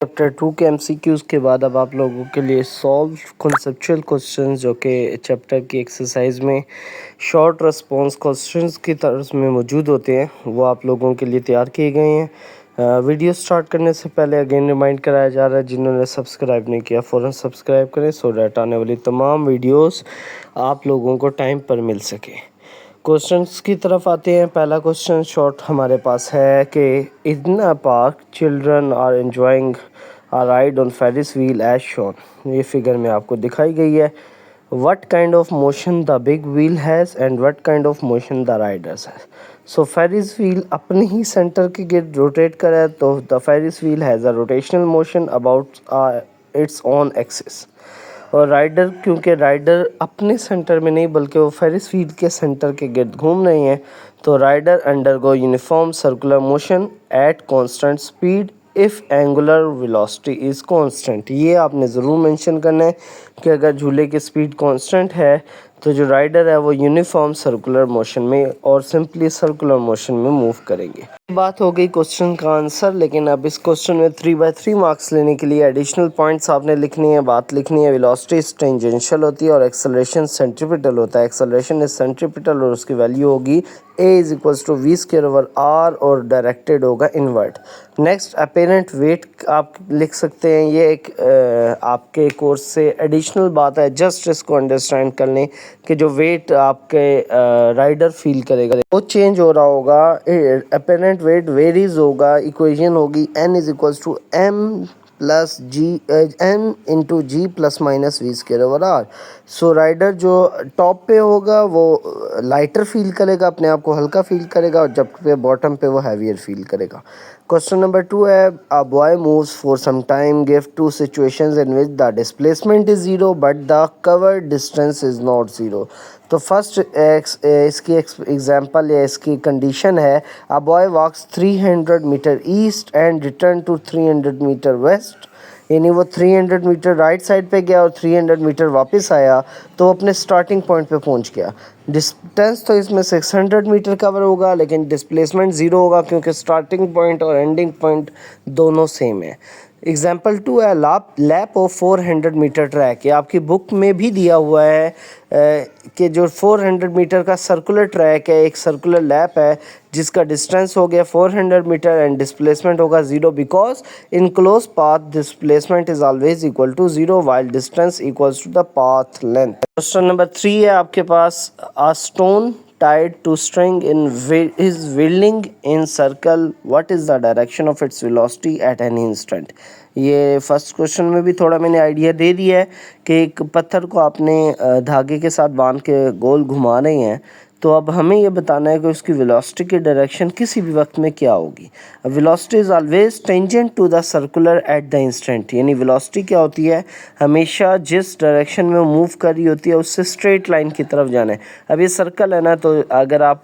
Chapter 2 के MCQs के बाद अब आप लोगों के लिए सॉल्व कॉन्सेप्चुअल क्वेश्चंस जो कि चैप्टर की एक्सरसाइज में शॉर्ट रिस्पांस क्वेश्चंस की तरफ में मौजूद होते हैं, वो आप लोगों के लिए तैयार किए गए हैं। वीडियो स्टार्ट करने से पहले अगेन रिमाइंड कराया जा रहा है, जिन्होंने सब्सक्राइब नहीं किया फ़ौरन सब्सक्राइब करें सो डैट आने वाली तमाम वीडियोस आप लोगों को टाइम पर मिल सके। क्वेश्चंस की तरफ आते हैं। पहला क्वेश्चन शॉर्ट हमारे पास है कि in a park children are enjoying a ride on Ferris wheel as shown. ये फिगर में आपको दिखाई गई है। What kind of motion the big wheel has and what kind of motion the riders has. So Ferris wheel अपने ही centre के गिर्द रोटेट करे है, तो the Ferris wheel has a rotational motion about its own axis. और rider, क्योंकि rider अपने सेंटर में नहीं बल्कि वो फेरिस व्हील के सेंटर के गिर्द घूम रही हैं, तो rider undergo uniform circular motion at constant speed if angular velocity is constant. ये आपने ज़रूर मेंशन करना है कि अगर झूले की स्पीड कांस्टेंट है तो जो राइडर है वो यूनिफॉर्म सर्कुलर मोशन में और सिंपली सर्कुलर मोशन में मूव करेंगे। बात हो गई क्वेश्चन का आंसर, लेकिन अब इस क्वेश्चन में 3/3 मार्क्स लेने के लिए एडिशनल पॉइंट्स आपने लिखनी है, बात लिखनी है। वेलोसिटी टेंजेंशियल होती है और एक्सेलरेशन सेंट्रीपिटल होता है। एक्सेलरेशन इज सेंट्रीपिटल और उसकी वैल्यू होगी a is equals to v²/r और डायरेक्टेड होगा इनवर्ट। नेक्स्ट अपेरेंट वेट आप लिख सकते हैं। ये एक आपके कोर्स से एडिशनल बात है, जस्ट इसको अंडरस्टैंड कर लें कि जो वेट आपके राइडर फील करेगा वो चेंज हो रहा होगा। अपेरेंट वेट वेरीज होगा। इक्वेशन होगी n is equals to m plus g m into g plus minus v²/r। So rider जो टॉप पे होगा वो लाइटर फील करेगा, अपने आप को हल्का फील करेगा, और जब पे बॉटम पे वो हैवियर फील करेगा। क्वेश्चन नंबर 2 है, a boy moves for some time, give 2 situations in which the displacement is 0 but the cover distance is not 0। तो फर्स्ट इसकी एग्जांपल या इसकी कंडीशन है, a boy walks 300 meter east and return to 300 meter west. यानी वो 300 metre right side पे गया और 300 मीटर वापस आया, तो वो अपने स्टार्टिंग पॉइंट पे पहुंच गया। डिस्टेंस तो इसमें 600 मीटर कवर होगा, लेकिन डिस्प्लेसमेंट 0 होगा क्योंकि स्टार्टिंग पॉइंट और एंडिंग पॉइंट दोनों सेम है। एग्जाम्पल 2 है, लैप ऑफ 400 मीटर ट्रैक। ये आपकी बुक में भी दिया हुआ है कि जो 400 मीटर का सर्कुलर ट्रैक है, एक सर्कुलर लैप है जिसका डिस्टेंस हो गया 400 मीटर एंड डिस्प्लेसमेंट होगा 0 because in close path displacement is always equal to 0 while distance equals to the path length. Question number 3 है आपके पास, a stone tied to string is whirling in circle, what is the direction of its velocity at any instant। ये first question में भी थोड़ा मैंने idea दे दिया है कि एक पत्थर को आपने धागे के साथ बांध के गोल घुमा रहे हैं, तो अब हमें ये बताना है कि उसकी वेलोसिटी की डायरेक्शन किसी भी वक्त में क्या होगी। Velocity is always tangent to the circular at the instant. यानी वेलोसिटी क्या होती है, हमेशा जिस डायरेक्शन में मूव कर रही होती है उससे स्ट्रेट लाइन की तरफ जाना है। अब ये सर्कल है ना, तो अगर आप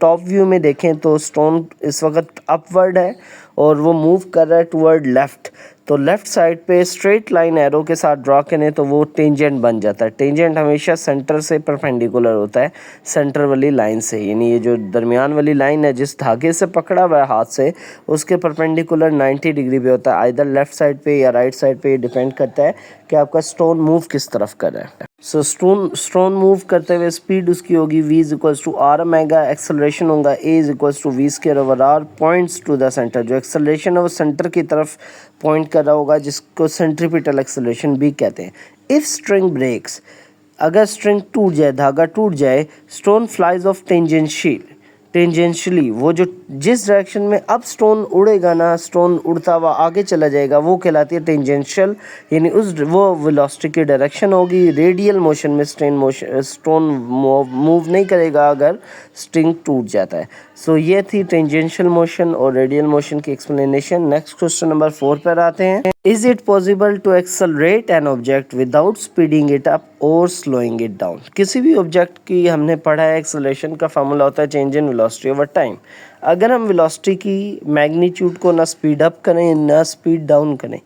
टॉप व्यू में देखें तो स्टोन इस वक्त अपवर्ड है और वो मूव कर रहा है टुवर्ड लेफ़्ट, तो लेफ़्ट साइड पे स्ट्रेट लाइन एरो के साथ ड्रा करें तो वो टेंजेंट बन जाता है। टेंजेंट हमेशा सेंटर से परपेंडिकुलर होता है, सेंटर वाली लाइन से, यानी ये जो दरमियान वाली लाइन है जिस धागे से पकड़ा हुआ है हाथ से, उसके परपेंडिकुलर 90 डिग्री पे होता है, आइदर लेफ़्ट साइड पे या राइट साइड पे। ये डिपेंड करता है कि आपका स्टोन मूव किस तरफ कर रहा है। सो स्टोन मूव करते हुए स्पीड उसकी होगी v is equals to r omega, acceleration होगा a is equals to v²/r, points to the centre. जो एक्सेलरेशन है वो सेंटर की तरफ पॉइंट कर रहा होगा, जिसको सेंट्रीपिटल एक्सेलरेशन भी कहते हैं। इफ़ स्ट्रिंग ब्रेक्स, अगर स्ट्रिंग टूट जाए, धागा टूट जाए, स्टोन फ्लाइज ऑफ टेंजेंशियली, वो जो जिस डायरेक्शन में अब स्टोन उड़ेगा ना, स्टोन उड़ता हुआ आगे चला जाएगा, वो कहलाती है टेंजेंशियल, यानी उस वो वेलोसिटी की डायरेक्शन होगी। रेडियल मोशन में स्टोन मूव नहीं करेगा अगर स्ट्रिंग टूट जाता है। सो ये थी टेंजेंशियल मोशन और रेडियल मोशन की एक्सप्लेनेशन। नेक्स्ट क्वेश्चन नंबर 4 पर आते हैं। Is it possible to accelerate an object without speeding it up और स्लोइंग इट डाउन। किसी भी ऑब्जेक्ट की हमने पढ़ा है एक्सेलरेशन का फार्मूला होता है change in velocity over time. अगर हम वेलोसिटी की मैग्नीट्यूड को ना स्पीड अप करें ना स्पीड डाउन करें,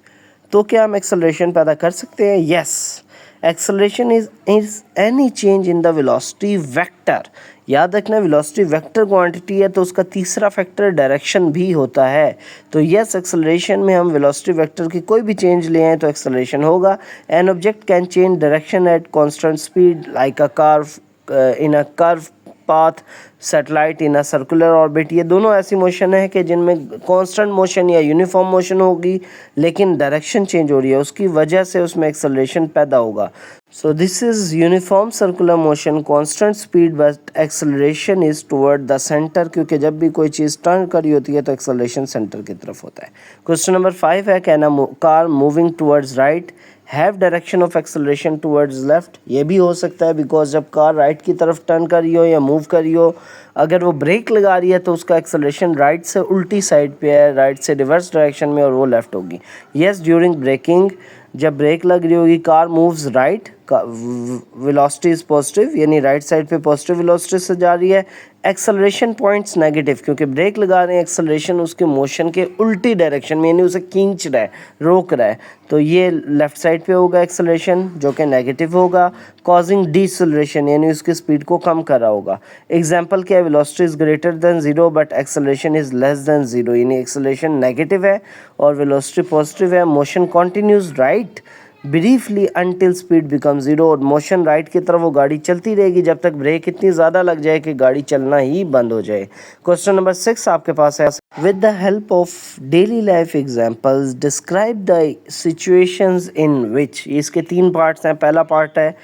तो क्या हम एक्सेलरेशन पैदा कर सकते हैं? Yes. Acceleration is any change in the velocity vector. याद रखना वेलोसिटी वेक्टर क्वांटिटी है तो उसका तीसरा फैक्टर डायरेक्शन भी होता है। तो यस, एक्सेलरेशन में हम वेलोसिटी वेक्टर की कोई भी चेंज ले आए तो एक्सेलरेशन होगा। An object can change direction at constant speed like a curve in a curve path, satellite in a circular orbit. ये दोनों ऐसी मोशन है कि जिनमें कांस्टेंट मोशन या यूनिफॉर्म मोशन होगी लेकिन डायरेक्शन चेंज हो रही है, उसकी वजह से उसमें एक्सेलरेशन पैदा होगा। So this is uniform circular motion, constant speed but acceleration is toward the centre, क्योंकि जब भी कोई चीज़ टर्न करी होती है तो एक्सेलरेशन सेंटर की तरफ होता है। क्वेश्चन नंबर 5 है, can a car moving towards right have direction of acceleration towards left. ये भी हो सकता है बिकॉज जब कार राइट की तरफ टर्न कर रही हो या मूव कर रही हो, अगर वो ब्रेक लगा रही है तो उसका एक्सेलरेशन राइट से उल्टी साइड पे है, राइट से रिवर्स डायरेक्शन में, और वो लेफ्ट होगी। यस, ड्यूरिंग ब्रेकिंग जब ब्रेक लग रही होगी car moves right, velocity is positive, यानी राइट साइड पे पॉजिटिव वेलोसिटी से जा रही है। एक्सेलरेशन पॉइंट्स नेगेटिव, क्योंकि ब्रेक लगा रहे हैं, एक्सेलरेशन उसके मोशन के उल्टी डायरेक्शन में, यानी उसे खींच रहा है, रोक रहा है, तो ये लेफ्ट साइड पे होगा एक्सेलरेशन जो कि नेगेटिव होगा। कॉजिंग डिसेलरेशन, यानी उसकी स्पीड को कम कर रहा होगा। एग्जाम्पल क्या है, velocity is greater than zero but acceleration is less than zero, यानी एक्सेलरेशन नेगेटिव है और वेलोसिटी पॉजिटिव है। Motion continues right briefly until speed become zero, और मोशन राइट की तरफ वो गाड़ी चलती रहेगी जब तक ब्रेक इतनी ज़्यादा लग जाए कि गाड़ी चलना ही बंद हो जाए। क्वेश्चन नंबर 6 आपके पास है, with the help of daily life examples describe the situations in which. इसके 3 पार्ट्स हैं। पहला पार्ट है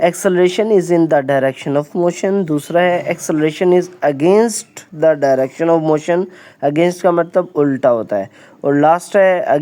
acceleration is in the direction of motion, दूसरा है acceleration is against the direction of motion, against का मतलब उल्टा होता है, और लास्ट है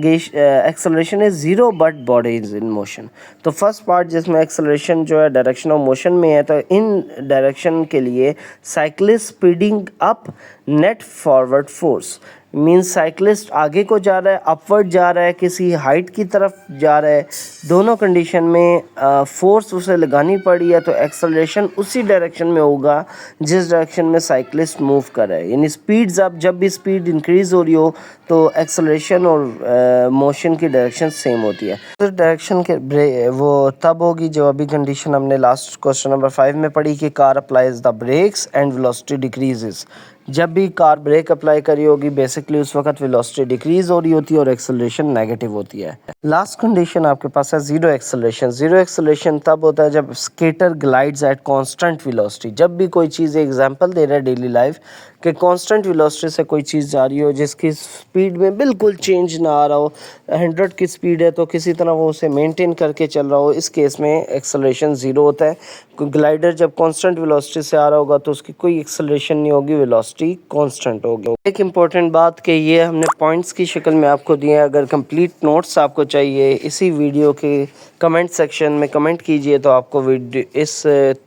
acceleration is zero but body is in motion. तो फर्स्ट पार्ट जिसमें एक्सेलरेशन जो है डायरेक्शन ऑफ मोशन में है, तो इन डायरेक्शन के लिए cyclist speeding up net forward force, means cyclist आगे को जा रहा है, अपवर्ड जा रहा है, किसी हाइट की तरफ जा रहा है, दोनों कंडीशन में फोर्स उसे लगानी पड़ी है, तो एक्सेलरेशन उसी डायरेक्शन में होगा जिस डायरेक्शन में साइक्लिस्ट मूव कर रहा है। यानी स्पीड्स अप, जब भी स्पीड इंक्रीज़ हो रही हो तो एक्सेलरेशन और मोशन की डायरेक्शन सेम होती है। तो डायरेक्शन के वो तब होगी जो अभी कंडीशन हमने लास्ट क्वेश्चन नंबर 5 में पढ़ी कि car applies the brakes and velocity decreases. जब भी कार ब्रेक अप्लाई करी होगी बेसिकली उस वक्त वेलोसिटी डिक्रीज हो रही होती है और एक्सेलरेशन नेगेटिव होती है। लास्ट कंडीशन आपके पास है जीरो एक्सेलरेशन। जीरो एक्सेलरेशन तब होता है जब skater glides at constant velocity. जब भी कोई चीज़, एग्जांपल दे रहा है डेली लाइफ कि कांस्टेंट वेलोसिटी से कोई चीज़ जा रही हो जिसकी स्पीड में बिल्कुल चेंज ना आ रहा हो, 100 की स्पीड है तो किसी तरह वो उसे मेंटेन करके चल रहा हो, इस केस में एक्सेलरेशन ज़ीरो होता है। ग्लाइडर जब कांस्टेंट वेलोसिटी से आ रहा होगा तो उसकी कोई एक्सेलरेशन नहीं होगी, वेलोसिटी कांस्टेंट होगी। एक इम्पॉर्टेंट बात कि ये हमने पॉइंट्स की शक्ल में आपको दिए हैं। अगर कंप्लीट नोट्स आपको चाहिए इसी वीडियो के कमेंट सेक्शन में कमेंट कीजिए तो आपको वीडियो इस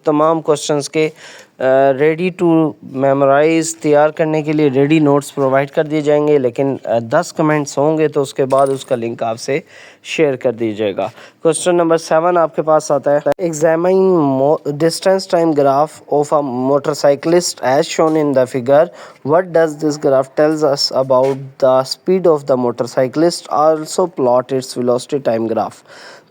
तमाम क्वेश्चंस के रेडी टू मेमोराइज तैयार करने के लिए रेडी नोट्स प्रोवाइड कर दिए जाएंगे, लेकिन 10 कमेंट्स होंगे तो उसके बाद उसका लिंक आपसे शेयर कर दीजिएगा। क्वेश्चन नंबर 7 आपके पास आता है, examine distance time graph of a motorcyclist as shown in the figure, what does this graph tells us about the speed of the motorcyclist, also plot its velocity time graph.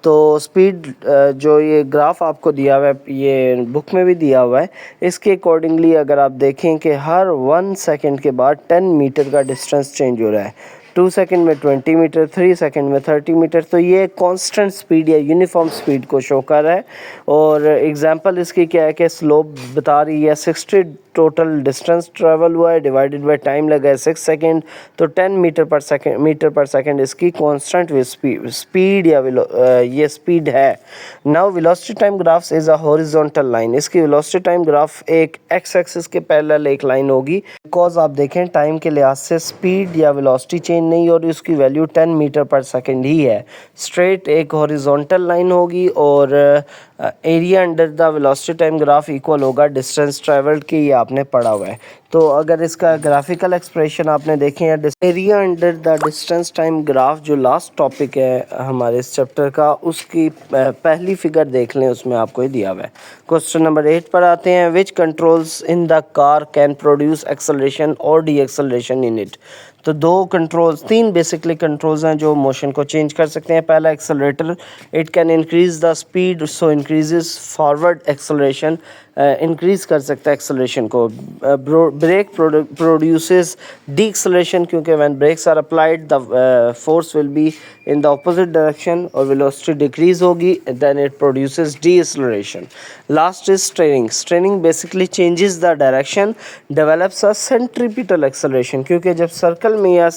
तो speed जो ये graph आपको दिया हुआ है, ये book में भी दिया हुआ है, इसके अकॉर्डिंगली अगर आप देखें कि हर 1 सेकंड के बाद 10 मीटर का डिस्टेंस चेंज हो रहा है, 2 सेकंड में 20 मीटर, 3 सेकंड में 30 मीटर, तो ये कांस्टेंट स्पीड या यूनिफॉर्म स्पीड को शो कर रहा है। और एग्जांपल इसकी क्या है कि स्लोप बता रही है 60 टोटल डिस्टेंस ट्रैवल हुआ है डिवाइडेड बाय टाइम लगा है 6 सेकंड, तो 10 मीटर पर सेकंड इसकी कांस्टेंट स्पीड या ये स्पीड है। Now velocity time graphs is a horizontal line. इसकी वेलोसिटी टाइम ग्राफ एक एक्स एक्सिस के पैरेलल एक लाइन होगी, बिकॉज आप देखें टाइम के लिहाज से स्पीड या वेलोसिटी चेंज नहीं हो रही, उसकी वैल्यू 10 मीटर पर सेकंड ही है। स्ट्रेट एक हॉरिजॉन्टल लाइन होगी और area under the velocity time graph equal होगा डिस्टेंस ट्रैवल्ड की, ये आपने पढ़ा हुआ है। तो अगर इसका ग्राफिकल एक्सप्रेशन आपने देखे हैं, area under the distance time graph जो लास्ट टॉपिक है हमारे इस चैप्टर का, उसकी पहली फिगर देख लें, उसमें आपको ये दिया हुआ है। क्वेश्चन नंबर 8 पर आते हैं, विच controls in the car can produce acceleration और डी एक्सेलरेशन इन इट। तो तीन बेसिकली कंट्रोल्स हैं जो मोशन को चेंज कर सकते हैं। पहला accelerator, it can increase the speed so increases forward acceleration, increase कर सकता है एक्सेलरेशन को। ब्रेक प्रोड्यूसेस डी एक्सेलरेशन, क्योंकि when brakes are applied the force will be in the opposite direction और वेलोसिटी डिक्रीज होगी, then it produces deceleration. Last is steering. Steering basically changes the direction, develops a centripetal acceleration, क्योंकि जब circle में या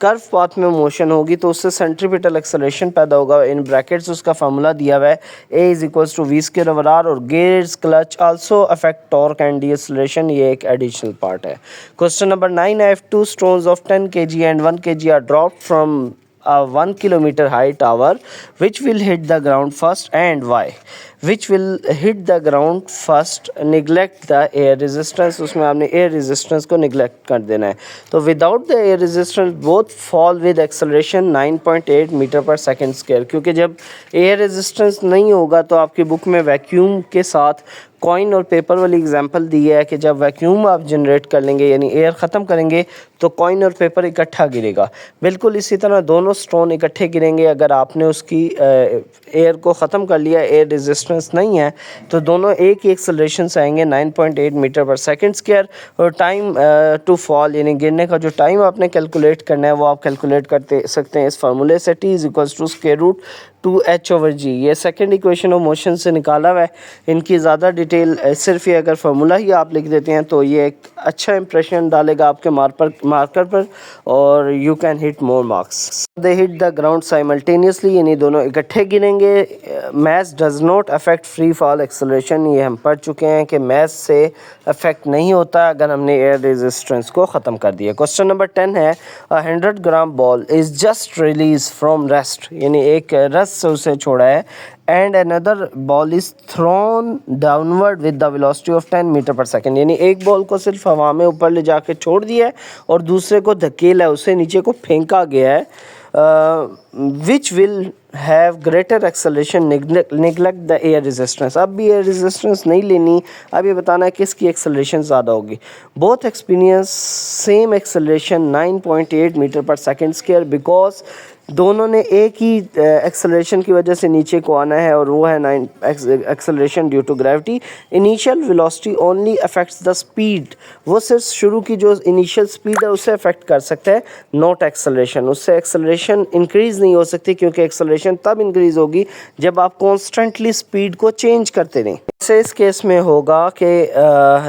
curve path में motion होगी तो उससे सेंट्रीपिटल एक्सेलरेशन पैदा होगा। इन ब्रैकेट्स उसका फार्मूला दिया हुआ है, a is equals to v square over r, और gears clutch also affect torque and the acceleration, ये एक एडिशनल पार्ट है। क्वेश्चन नंबर 9 है, if 2 stones of 10 kg and 1 kg are dropped from a 1 kilometer high tower, which will hit the ground first and why? Which will hit the ground first, neglect the air resistance, उसमें आपने air resistance को neglect कर देना है। तो without the air resistance both fall with acceleration 9.8 meter per second square, क्योंकि जब air resistance नहीं होगा तो आपकी बुक में वैक्यूम के साथ कॉइन और पेपर वाली एग्जांपल दी है कि जब वैक्यूम आप जनरेट कर लेंगे यानी एयर ख़त्म करेंगे तो कॉइन और पेपर इकट्ठा गिरेगा। बिल्कुल इसी तरह दोनों स्टोन इकट्ठे गिरेंगे। अगर आपने उसकी एयर को ख़त्म कर लिया, एयर रेजिस्टेंस नहीं है, तो दोनों एक ही एक्सेलरेशन से आएंगे 9.8 मीटर पर सेकेंड स्क्वायर। और टाइम टू फॉल यानी गिरने का जो टाइम आपने कैलकुलेट करना है वो आप कैलकुलेट करते सकते हैं इस फार्मूले से, T is equals to square root 2h/g। ये सेकंड इक्वेशन ऑफ मोशन से निकाला हुआ है। इनकी ज़्यादा डिटेल सिर्फ ये अगर फार्मूला ही आप लिख देते हैं तो ये एक अच्छा इंप्रेशन डालेगा आपके मार्कर पर और you can hit more marks. They hit the ground simultaneously, यानी दोनों इकट्ठे गिरेंगे। Mass does not affect free fall acceleration, ये हम पढ़ चुके हैं कि मैस से अफेक्ट नहीं होता अगर हमने एयर रेजिस्टेंस को ख़त्म कर दिया। क्वेश्चन नंबर 10 है, 100 gram ball is just release from rest, यानी एक रस से उसे छोड़ा है, and another ball is thrown downward with the velocity of 10 metre per second, यानी एक बॉल को सिर्फ हवा में ऊपर ले जाके छोड़ दिया है और दूसरे को धकेला, उसे नीचे को फेंका गया है। Which will have greater acceleration, neglect the air resistance. अब भी एयर रेजिस्टेंस नहीं लेनी, अब ये बताना है किसकी एक्सेलरेशन ज़्यादा होगी। Both experience same acceleration 9.8 meter per second square, because दोनों ने एक ही एक्सेलरेशन की वजह से नीचे को आना है और वो है 9 acceleration due to gravity. Initial velocity only affects the speed, वो सिर्फ शुरू की जो इनिशियल स्पीड है उसे अफेक्ट कर सकता है, नॉट एक्सेलरेशन। उससे एक्सेलरेशन इंक्रीज़ नहीं हो सकती, क्योंकि एक्सेलरेशन तब इंक्रीज़ होगी जब आप कॉन्स्टेंटली स्पीड को चेंज करते रहें। से इस केस में होगा कि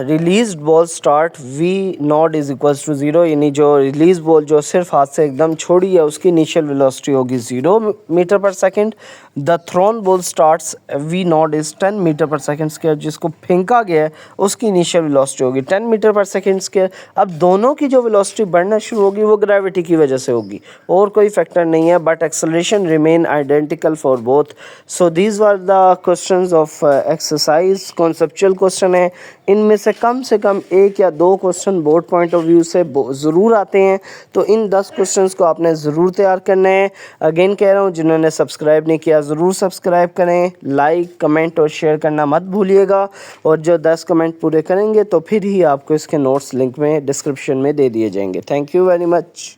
release ball start V naught is equals to 0, यानी जो रिलीज बॉल जो सिर्फ हाथ से एकदम छोड़ी है उसकी इनिशियल वेलोसिटी होगी 0 meter per second. The thrown ball starts V naught is 10 metre per second square, जिसको फेंका गया है उसकी इनिशियल वेलोसिटी होगी 10 मीटर पर सेकेंड स्क्वायर। अब दोनों की जो वेलोसिटी बढ़ना शुरू होगी वो ग्रेविटी की वजह से होगी और कोई फैक्टर नहीं है, but acceleration remain identical for both. So these were the questions of exercise, conceptual question है। इनमें से कम एक या दो question board point of view से ज़रूर आते हैं, तो इन 10 क्वेश्चंस को आपने ज़रूर तैयार करना है। अगेन कह रहा हूँ, जिन्होंने सब्सक्राइब नहीं किया ज़रूर सब्सक्राइब करें, लाइक कमेंट और शेयर करना मत भूलिएगा। और जो 10 कमेंट पूरे करेंगे तो फिर ही आपको इसके नोट्स लिंक में डिस्क्रिप्शन में दे दिए जाएंगे। Thank you very much.